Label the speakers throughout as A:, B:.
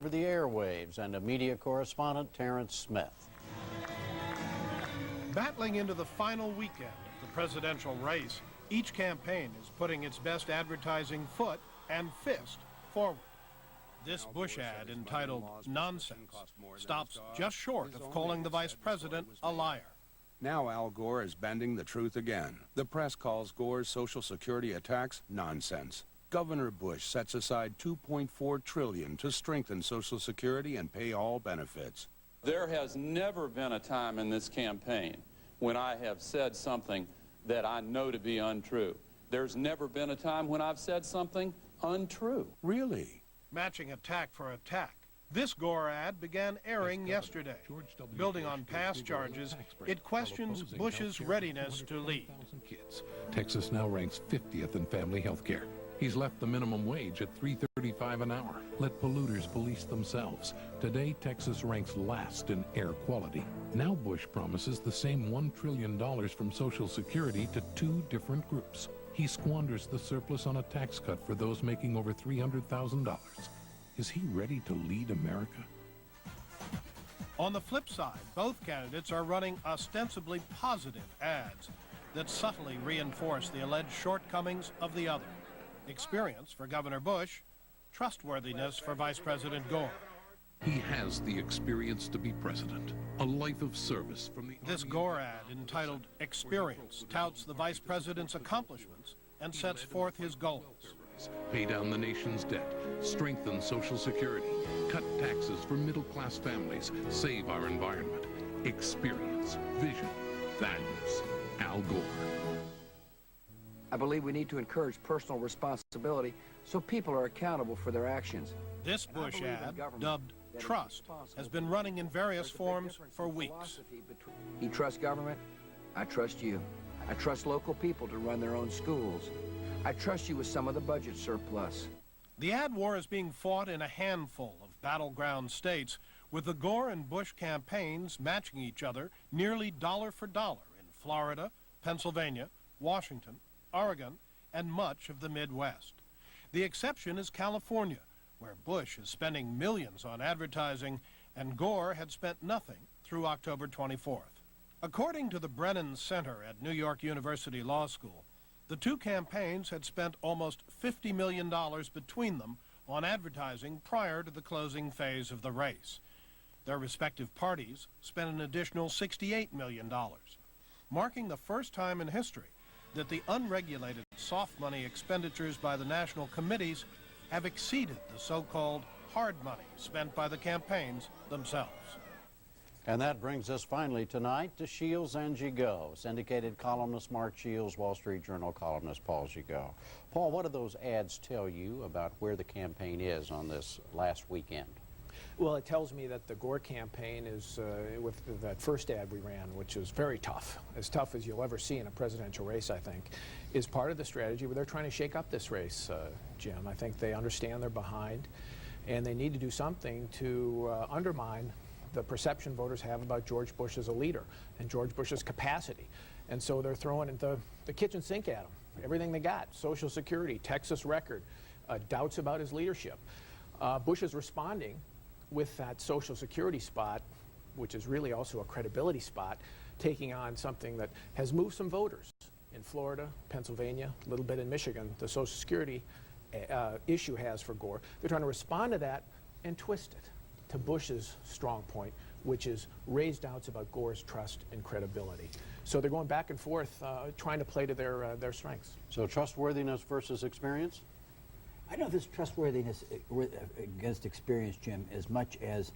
A: over the airwaves, and a media correspondent, Terrence Smith.
B: Battling into the final weekend of the presidential race, each campaign is putting its best advertising foot and fist forward. This Bush ad, entitled Nonsense, stops just short of calling the vice president a liar.
C: Now Al Gore is bending the truth again. The press calls Gore's Social Security attacks nonsense. Governor Bush sets aside $2.4 trillion to strengthen Social Security and pay all benefits.
D: There has never been a time in this campaign when I have said something that I know to be untrue. There's never been a time when I've said something untrue.
C: Really?
B: Matching attack for attack. This Gore ad began airing yesterday. Building on past charges, it questions Bush's readiness to lead.
E: Texas now ranks 50th in family health care. He's left the minimum wage at $3.35 an hour. Let polluters police themselves. Today, Texas ranks last in air quality. Now Bush promises the same $1 trillion from Social Security to two different groups. He squanders the surplus on a tax cut for those making over $300,000. Is he ready to lead America?
B: On the flip side, both candidates are running ostensibly positive ads that subtly reinforce the alleged shortcomings of the other. Experience for Governor Bush, trustworthiness for Vice President Gore.
E: He has the experience to be president, a life of service from the...
B: This Gore ad, entitled Experience, touts the vice president's accomplishments and sets forth his goals.
E: Pay down the nation's debt, strengthen Social Security, cut taxes for middle-class families, save our environment. Experience, vision, values. Al Gore.
F: I believe we need to encourage personal responsibility so people are accountable for their actions.
B: This Bush ad, dubbed Trust, has been running in various forms for weeks.
F: You trust government? I trust you. I trust local people to run their own schools. I trust you with some of the budget surplus.
B: The ad war is being fought in a handful of battleground states, with the Gore and Bush campaigns matching each other nearly dollar for dollar in Florida, Pennsylvania, Washington, Oregon, and much of the Midwest. The exception is California, where Bush is spending millions on advertising and Gore had spent nothing through October 24th. According to the Brennan Center at New York University Law School, the two campaigns had spent almost $50 million between them on advertising prior to the closing phase of the race. Their respective parties spent an additional $68 million, marking the first time in history that the unregulated soft money expenditures by the national committees have exceeded the so-called hard money spent by the campaigns themselves.
A: And that brings us finally tonight to Shields and Gigot. Syndicated columnist Mark Shields, Wall Street Journal columnist Paul Gigot. Paul, what do those ads tell you about where the campaign is on this last weekend?
G: Well, it tells me that the Gore campaign is, with that first ad we ran, which is very tough as you'll ever see in a presidential race, I think, is part of the strategy where they're trying to shake up this race, Jim. I think they understand they're behind, and they need to do something to undermine the perception voters have about George Bush as a leader and George Bush's capacity. And so they're throwing the kitchen sink at him, everything they got, Social Security, Texas record, doubts about his leadership. Bush is responding with that Social Security spot, which is really also a credibility spot, taking on something that has moved some voters in Florida, Pennsylvania, a little bit in Michigan. The Social Security issue has for Gore. They're trying to respond to that and twist it to Bush's strong point, which is raise doubts about Gore's trust and credibility. So they're going back and forth, trying to play to their strengths.
A: So trustworthiness versus experience?
H: I don't know if it's trustworthiness against experience, Jim, as much as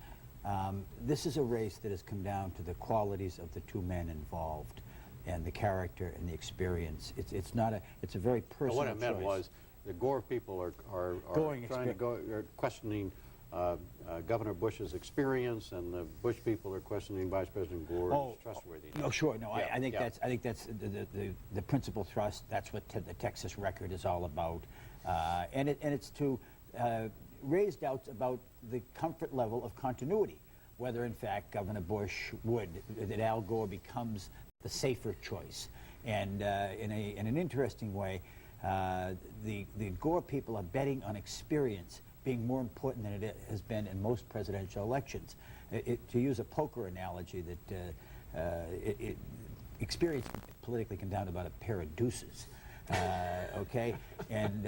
H: this is a race that has come down to the qualities of the two men involved and the character and the experience. It's a very personal
A: What I meant
H: choice.
A: was the Gore people are questioning Governor Bush's experience, and the Bush people are questioning Vice President Gore's trustworthiness.
H: No, sure, no.
A: Yeah,
H: I think that's the principal thrust. That's what the Texas record is all about, and it's to raise doubts about the comfort level of continuity, whether in fact Governor Bush that Al Gore becomes the safer choice, and in an interesting way, the Gore people are betting on experience being more important than it has been in most presidential elections. To use a poker analogy, that experience politically can down to about a pair of deuces. Okay, and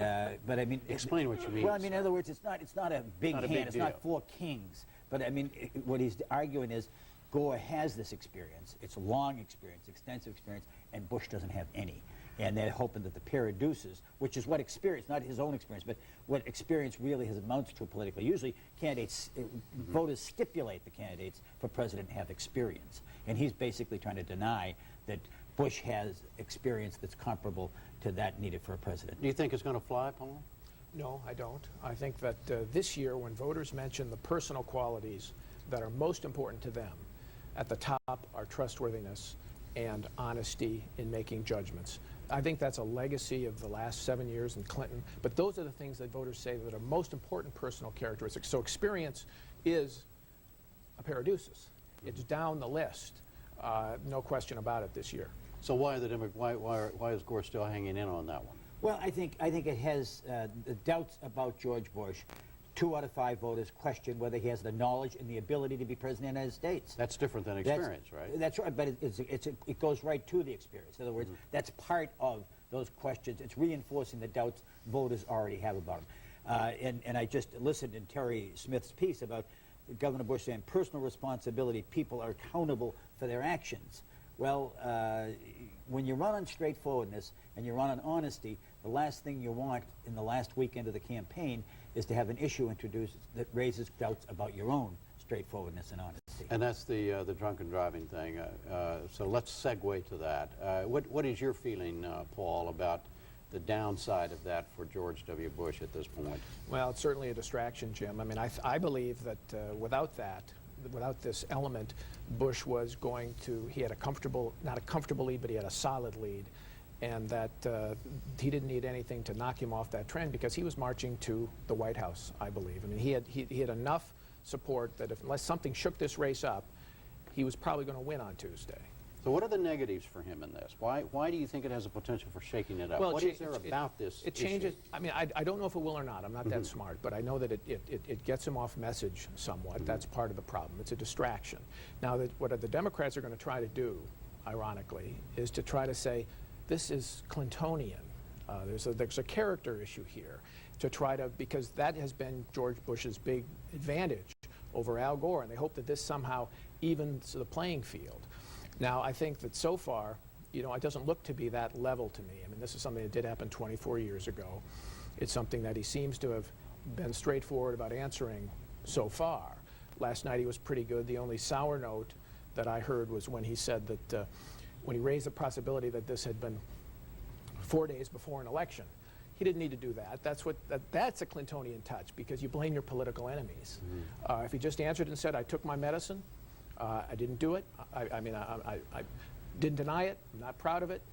H: but I mean,
A: explain what you mean.
H: Well, I mean, in other words, it's not a big hand. It's
A: deal.
H: not 4 kings. But I mean, what he's arguing is Gore has this experience. It's long experience, extensive experience, and Bush doesn't have any. And they're hoping that the pair of deuces, which is what experience, not his own experience, but what experience really has amounts to politically. Usually, candidates, voters stipulate the candidates for president have experience, and he's basically trying to deny that Bush has experience that's comparable to that needed for a president.
A: Do you think it's going to fly, Paul?
G: No, I don't. I think that this year, when voters mention the personal qualities that are most important to them, at the top are trustworthiness and honesty in making judgments. I think that's a legacy of the last 7 years in Clinton, but those are the things that voters say that are most important personal characteristics. So experience is a pair of deuces. It's down the list, no question about it this year.
A: So why is Gore still hanging in on that one?
H: Well, I think it has the doubts about George Bush. 2 out of 5 voters question whether he has the knowledge and the ability to be president of the United States.
A: That's different than experience, right?
H: That's right, but it goes right to the experience. In other words, that's part of those questions. It's reinforcing the doubts voters already have about him. And I just listened in Terry Smith's piece about Governor Bush saying personal responsibility, people are accountable for their actions. Well, when you run on straightforwardness and you run on honesty, the last thing you want in the last weekend of the campaign is to have an issue introduced that raises doubts about your own straightforwardness and honesty.
A: And that's the drunken driving thing. So let's segue to that. What is your feeling, Paul, about the downside of that for George W. Bush at this point?
G: Well, it's certainly a distraction, Jim. I mean, I believe that without this element, Bush was going to, he had a comfortable, not a comfortable lead, but he had a solid lead, and that he didn't need anything to knock him off that trend because he was marching to the White House, I believe. I mean, he had enough support that unless something shook this race up, he was probably going to win on Tuesday.
A: So what are the negatives for him in this? Why do you think it has a potential for shaking it up?
G: Well,
A: what is there about this
G: It changes.
A: issue?
G: I mean, I don't know if it will or not. I'm not that smart, but I know that it gets him off message somewhat. That's part of the problem. It's a distraction. Now, what the Democrats are going to try to do, ironically, is to try to say, this is Clintonian. There's a character issue here to try to, because that has been George Bush's big advantage over Al Gore, and they hope that this somehow evens the playing field. Now, I think that so far, you know, it doesn't look to be that level to me. I mean, this is something that did happen 24 years ago. It's something that he seems to have been straightforward about answering so far. Last night he was pretty good. The only sour note that I heard was when he said that when he raised the possibility that this had been 4 days before an election. He didn't need to do that. That's a Clintonian touch because you blame your political enemies. If he just answered and said, I took my medicine, I didn't do it, I didn't deny it, I'm not proud of it,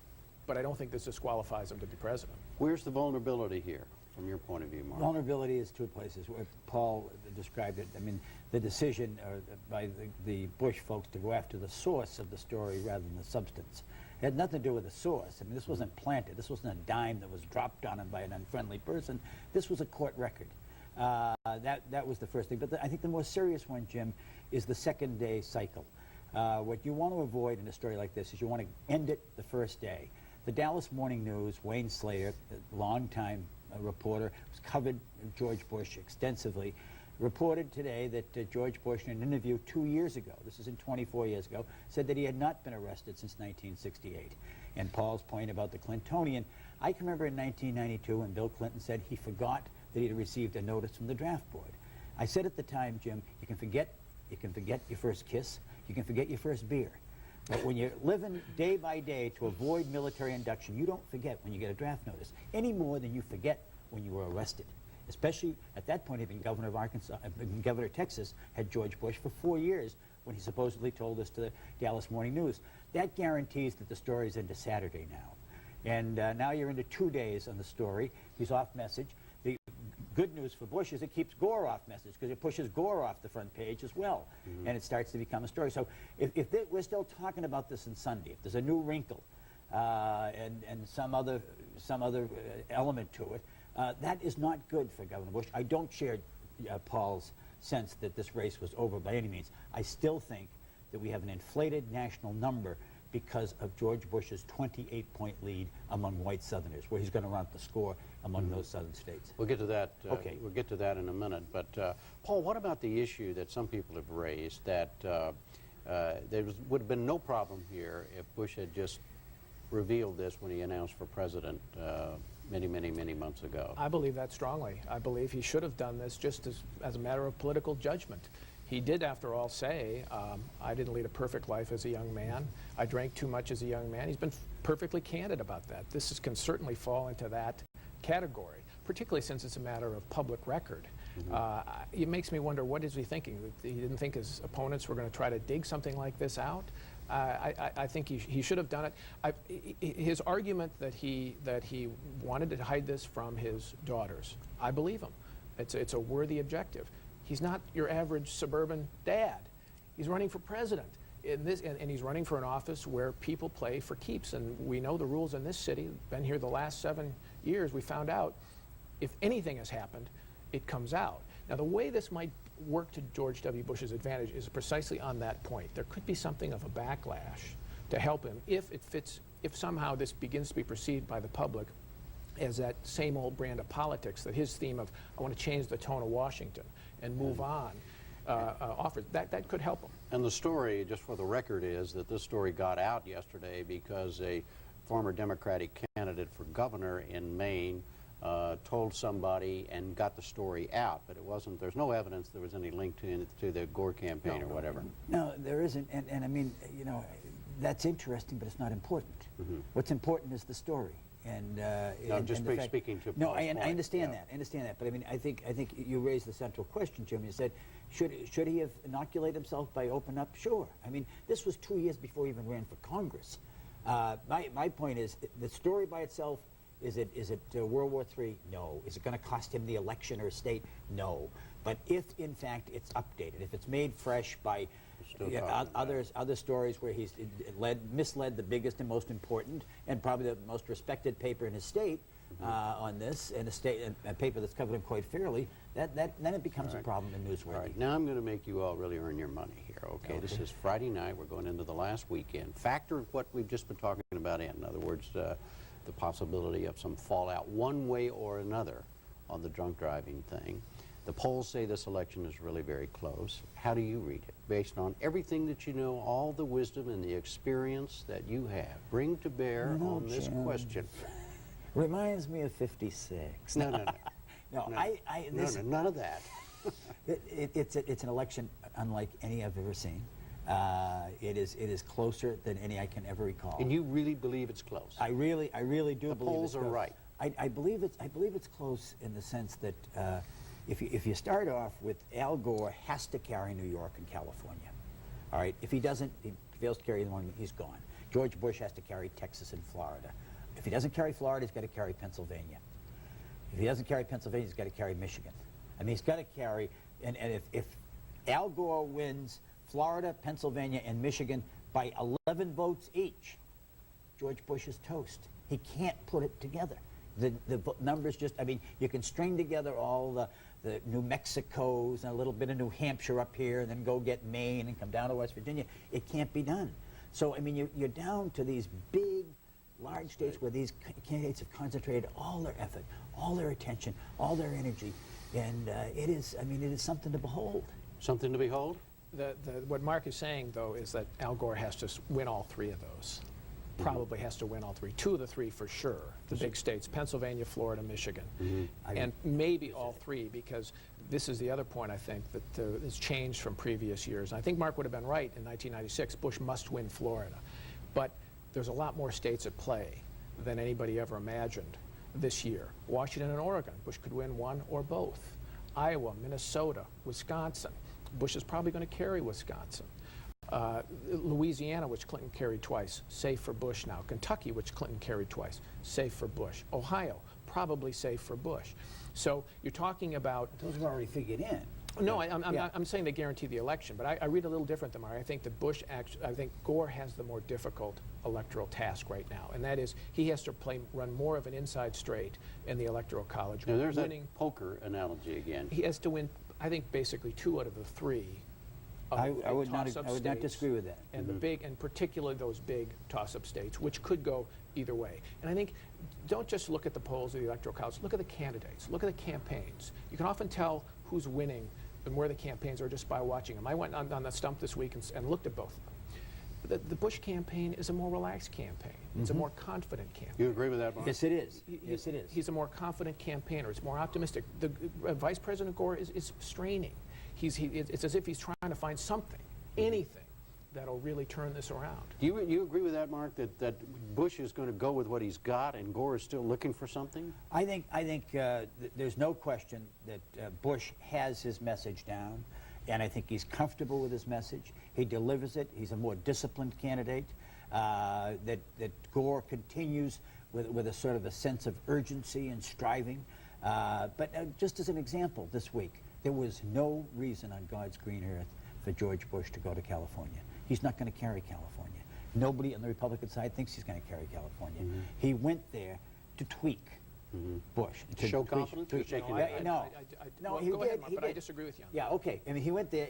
G: but I don't think this disqualifies him to be president.
A: Where's the vulnerability here, from your point of view, Mark?
H: Vulnerability is 2 places where Paul described it. I mean, the decision by the Bush folks to go after the source of the story rather than the substance. It had nothing to do with the source. I mean, this wasn't planted. This wasn't a dime that was dropped on him by an unfriendly person. This was a court record. That was the first thing. But I think the more serious one, Jim, is the second-day cycle. What you want to avoid in a story like this is you want to end it the first day. The Dallas Morning News, Wayne Slater, a longtime reporter, who's covered George Bush extensively, reported today that George Bush, in an interview 2 years ago, this is in 24 years ago, said that he had not been arrested since 1968. And Paul's point about the Clintonian, I can remember in 1992 when Bill Clinton said he forgot that he had received a notice from the draft board. I said at the time, Jim, you can forget your first kiss, you can forget your first beer. But when you're living day by day to avoid military induction, you don't forget when you get a draft notice, any more than you forget when you were arrested. Especially at that point, he'd been governor of Arkansas, governor of Texas, had George Bush for 4 years when he supposedly told this to the Dallas Morning News. That guarantees that the story's into Saturday now. And now you're into 2 days on the story. He's off message. The good news for Bush is it keeps Gore off message because it pushes Gore off the front page as well. And it starts to become a story. So if we're still talking about this on Sunday, if there's a new wrinkle and some other element to it, that is not good for Governor Bush. I don't share Paul's sense that this race was over by any means. I still think that we have an inflated national number because of George Bush's 28-point lead among white Southerners, where he's going to run up the score among those southern states.
A: We'll get to that.
H: Okay.
A: We'll get to that in a minute. But Paul, what about the issue that some people have raised that would have been no problem here if Bush had just revealed this when he announced for president many months ago?
G: I believe that strongly. I believe he should have done this just as a matter of political judgment. He did, after all, say, I didn't lead a perfect life as a young man. I drank too much as a young man. He's been perfectly candid about that. This can certainly fall into that category, particularly since it's a matter of public record. It makes me wonder, what is he thinking? That he didn't think his opponents were going to try to dig something like this out? I think he should have done it. His argument that he wanted to hide this from his daughters, I believe him. It's a worthy objective. He's not your average suburban dad. He's running for president. And he's running for an office where people play for keeps. And we know the rules in this city. Been here the last 7 years. We found out if anything has happened, it comes out. Now, the way this might work to George W. Bush's advantage is precisely on that point. There could be something of a backlash to help him if somehow this begins to be perceived by the public as that same old brand of politics, that his theme of, I want to change the tone of Washington and move on, offers. That could help him.
A: And the story, just for the record, is that this story got out yesterday because a former Democratic candidate for governor in Maine told somebody and got the story out, but it wasn't, there's no evidence there was any link to the Gore campaign or whatever.
H: No, there isn't, and I mean, you know, that's interesting, but it's not important. What's important is the story. And
A: no, just speaking to
H: no,
A: Paul's
H: I
A: point,
H: understand that. I understand that. But I mean, I think you raised the central question, Jim. You said, should he have inoculated himself by opening up? Sure. I mean, this was 2 years before he even ran for Congress. My point is, the story by itself, is it World War III? No. Is it going to cost him the election or state? No. But if in fact it's updated, if it's made fresh by other stories where he's misled the biggest and most important and probably the most respected paper in his state on this, and a paper that's covered him quite fairly, then it becomes a problem in newsworthy.
A: All right, now I'm going to make you all really earn your money here, okay? This is Friday night. We're going into the last weekend. Factor what we've just been talking about in other words, the possibility of some fallout one way or another on the drunk driving thing. The polls say this election is really very close. How do you read it? Based on everything that you know, all the wisdom and the experience that you have, bring to bear on this question.
H: Reminds me of '56.
A: No. None of that.
H: It's an election unlike any I've ever seen. It is closer than any I can ever recall.
A: And you really believe it's close?
H: I really do believe it's close.
A: The polls are right.
H: I believe it's close in the sense that if you start off with Al Gore has to carry New York and California. All right. If he doesn't, he fails to carry one, he's gone. George Bush has to carry Texas and Florida. If he doesn't carry Florida, he's got to carry Pennsylvania. If he doesn't carry Pennsylvania, he's got to carry Michigan. I mean, he's got to carry, and if Al Gore wins Florida, Pennsylvania, and Michigan by 11 votes each, George Bush is toast. He can't put it together. The numbers just, I mean, you can string together all the New Mexicos and a little bit of New Hampshire up here and then go get Maine and come down to West Virginia. It can't be done. So, I mean, you're down to these big, large states where these candidates have concentrated all their effort, all their attention, all their energy. And it is something to behold.
A: Something to behold?
G: What Mark is saying, though, is that Al Gore has to win all three of those. Probably has to win all three. 2 of the 3 for sure, the big states, Pennsylvania, Florida, Michigan. And maybe all 3, because this is the other point, I think, that has changed from previous years. I think Mark would have been right in 1996. Bush must win Florida. But there's a lot more states at play than anybody ever imagined this year. Washington and Oregon, Bush could win one or both. Iowa, Minnesota, Wisconsin. Bush is probably going to carry Wisconsin. Louisiana, which Clinton carried twice, safe for Bush now. Kentucky, which Clinton carried twice, safe for Bush. Ohio, probably safe for Bush. So you're talking about...
H: Those are already figured in.
G: No, I'm saying they guarantee the election, but I read a little different than Mark. I think that I think Gore has the more difficult electoral task right now, and that is he has to run more of an inside straight in the Electoral College.
A: Now, there's that poker analogy again.
G: He has to win I think basically 2 out of the 3 of
H: I
G: the
H: would not
G: toss-up
H: disagree with that.
G: and the big, and particularly those big toss-up states, which could go either way. And I think, don't just look at the polls or the electoral college, look at the candidates, look at the campaigns. You can often tell who's winning and where the campaigns are just by watching them. I went on the stump this week and looked at both of them. The Bush campaign is a more relaxed campaign. It's a more confident campaign.
A: You agree with that, Mark?
H: Yes, it is. Yes, it is.
G: He's a more confident campaigner. It's more optimistic. The Vice President Gore is straining. It's as if he's trying to find something, anything, that'll really turn this around.
A: Do you agree with that, Mark, that Bush is going to go with what he's got and Gore is still looking for something?
H: I think there's no question that Bush has his message down, and I think he's comfortable with his message. He delivers it. He's a more disciplined candidate. That Gore continues with a sort of a sense of urgency and striving. But just as an example, this week, there was no reason on God's green earth for George Bush to go to California. He's not going to carry California. Nobody on the Republican side thinks he's going to carry California. He went there to tweak Bush.
A: To show confidence? To shake his hand?
H: No,
G: Well,
H: he
G: go
H: did.
G: ahead, Mark,
H: He
G: but I
H: did.
G: disagree with you on
H: Yeah, okay. I mean, he went there.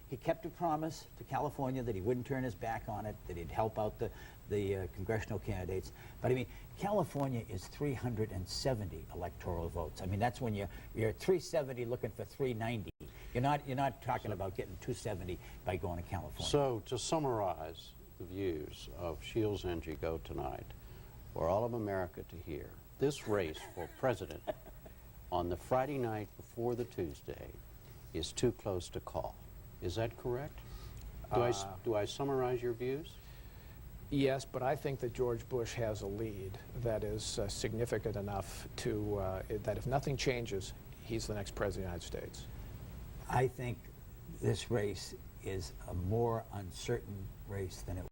H: He kept a promise to California that he wouldn't turn his back on it, that he'd help out the congressional candidates. But I mean, California is 370 electoral votes. I mean, that's when you're at 370 looking for 390. You're not talking about getting 270 by going to California.
A: So, to summarize the views of Shields and Gigot tonight, for all of America to hear, this race for president on the Friday night before the Tuesday is too close to call. Is that correct? Do I summarize your views?
G: Yes, but I think that George Bush has a lead that is significant enough to that if nothing changes, he's the next president of the United States.
H: I think this race is a more uncertain race than it